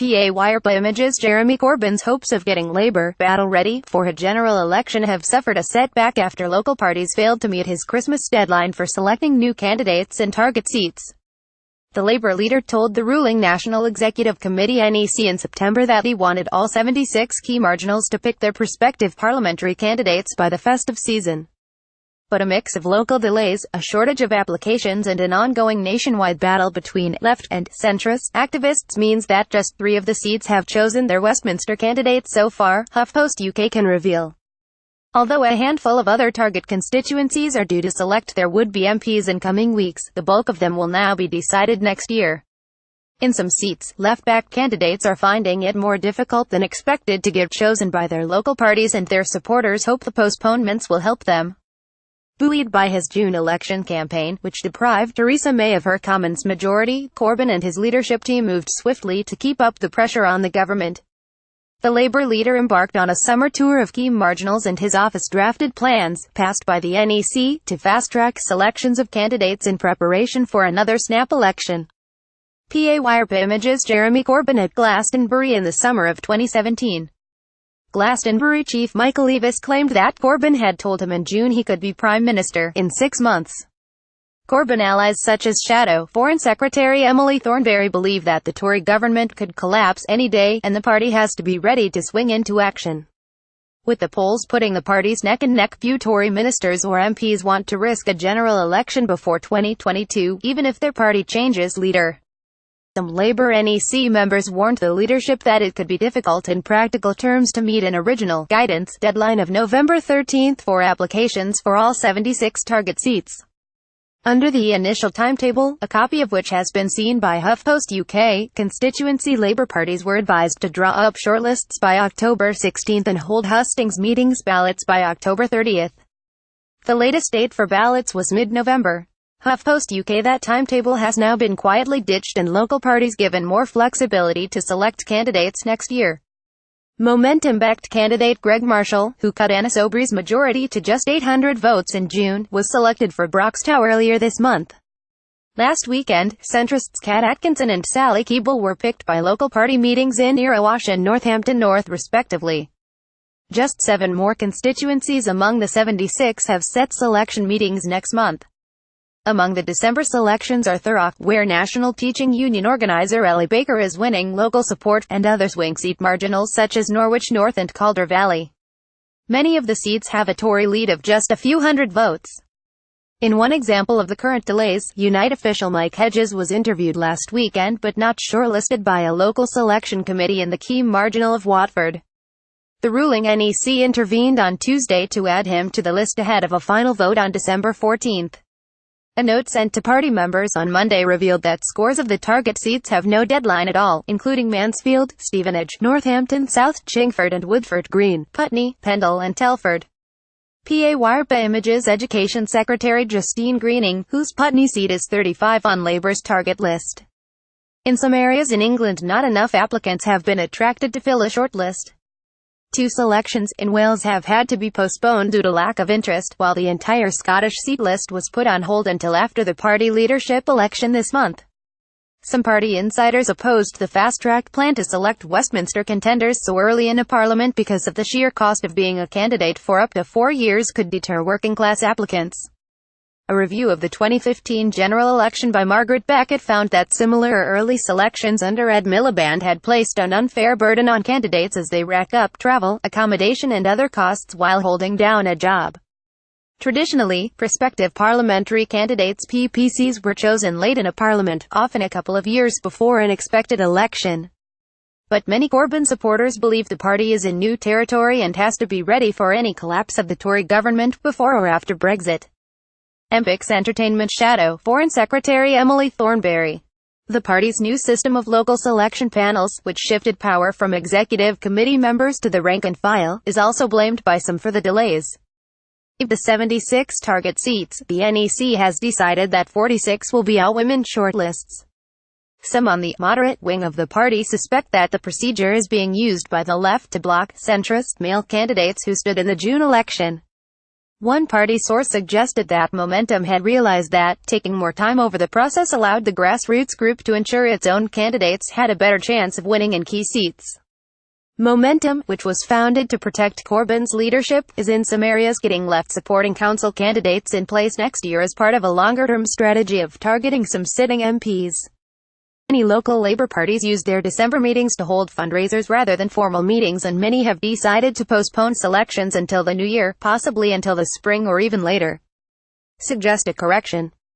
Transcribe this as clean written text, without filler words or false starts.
WirePA Images Jeremy Corbyn's hopes of getting Labour battle-ready for a general election have suffered a setback after local parties failed to meet his Christmas deadline for selecting new candidates and target seats. The Labour leader told the ruling National Executive Committee NEC in September that he wanted all 76 key marginals to pick their prospective parliamentary candidates by the festive season. But a mix of local delays, a shortage of applications and an ongoing nationwide battle between left and centrist activists means that just 3 of the seats have chosen their Westminster candidates so far, HuffPost UK can reveal. Although a handful of other target constituencies are due to select their would-be MPs in coming weeks, the bulk of them will now be decided next year. In some seats, left-back candidates are finding it more difficult than expected to get chosen by their local parties, and their supporters hope the postponements will help them. Buoyed by his June election campaign, which deprived Theresa May of her Commons majority, Corbyn and his leadership team moved swiftly to keep up the pressure on the government. The Labour leader embarked on a summer tour of key marginals, and his office drafted plans, passed by the NEC, to fast-track selections of candidates in preparation for another snap election. WirePA Images Jeremy Corbyn at Glastonbury in the summer of 2017. Glastonbury chief Michael Eavis claimed that Corbyn had told him in June he could be Prime Minister in 6 months. Corbyn allies such as Shadow Foreign Secretary Emily Thornberry believe that the Tory government could collapse any day, and the party has to be ready to swing into action. With the polls putting the parties neck and neck, few Tory ministers or MPs want to risk a general election before 2022, even if their party changes leader. Some Labour NEC members warned the leadership that it could be difficult in practical terms to meet an original guidance deadline of November 13 for applications for all 76 target seats. Under the initial timetable, a copy of which has been seen by HuffPost UK, constituency Labour parties were advised to draw up shortlists by October 16 and hold hustings meetings ballots by October 30. The latest date for ballots was mid-November. HuffPost UK that timetable has now been quietly ditched and local parties given more flexibility to select candidates next year. Momentum-backed candidate Greg Marshall, who cut Anna Soubry's majority to just 800 votes in June, was selected for Broxtowe earlier this month. Last weekend, centrists Kat Atkinson and Sally Keeble were picked by local party meetings in Irrawash and Northampton North respectively. Just 7 more constituencies among the 76 have set selection meetings next month. Among the December selections are Thurrock, where National Teaching Union organiser Ellie Baker is winning local support, and other swing seat marginals such as Norwich North and Calder Valley. Many of the seats have a Tory lead of just a few hundred votes. In one example of the current delays, Unite official Mike Hedges was interviewed last weekend but not shortlisted by a local selection committee in the key marginal of Watford. The ruling NEC intervened on Tuesday to add him to the list ahead of a final vote on December 14. A note sent to party members on Monday revealed that scores of the target seats have no deadline at all, including Mansfield, Stevenage, Northampton South, Chingford and Woodford Green, Putney, Pendle and Telford. WirePA Images Education Secretary Justine Greening, whose Putney seat is 35 on Labour's target list. In some areas in England, not enough applicants have been attracted to fill a shortlist. 2 selections in Wales have had to be postponed due to lack of interest, while the entire Scottish seat list was put on hold until after the party leadership election this month. Some party insiders opposed the fast-track plan to select Westminster contenders so early in a parliament because of the sheer cost of being a candidate for up to 4 years could deter working-class applicants. A review of the 2015 general election by Margaret Beckett found that similar early selections under Ed Miliband had placed an unfair burden on candidates as they rack up travel, accommodation and other costs while holding down a job. Traditionally, prospective parliamentary candidates (PPCs) were chosen late in a parliament, often a couple of years before an expected election. But many Corbyn supporters believe the party is in new territory and has to be ready for any collapse of the Tory government before or after Brexit. Empix Entertainment Shadow Foreign Secretary Emily Thornberry. The party's new system of local selection panels, which shifted power from executive committee members to the rank and file, is also blamed by some for the delays. Of the 76 target seats, the NEC has decided that 46 will be all-women shortlists. Some on the moderate wing of the party suspect that the procedure is being used by the left to block centrist male candidates who stood in the June election. One party source suggested that Momentum had realized that taking more time over the process allowed the grassroots group to ensure its own candidates had a better chance of winning in key seats. Momentum, which was founded to protect Corbyn's leadership, is in some areas getting left supporting council candidates in place next year as part of a longer-term strategy of targeting some sitting MPs. Many local Labour parties used their December meetings to hold fundraisers rather than formal meetings, and many have decided to postpone selections until the new year, possibly until the spring or even later. Suggest a correction.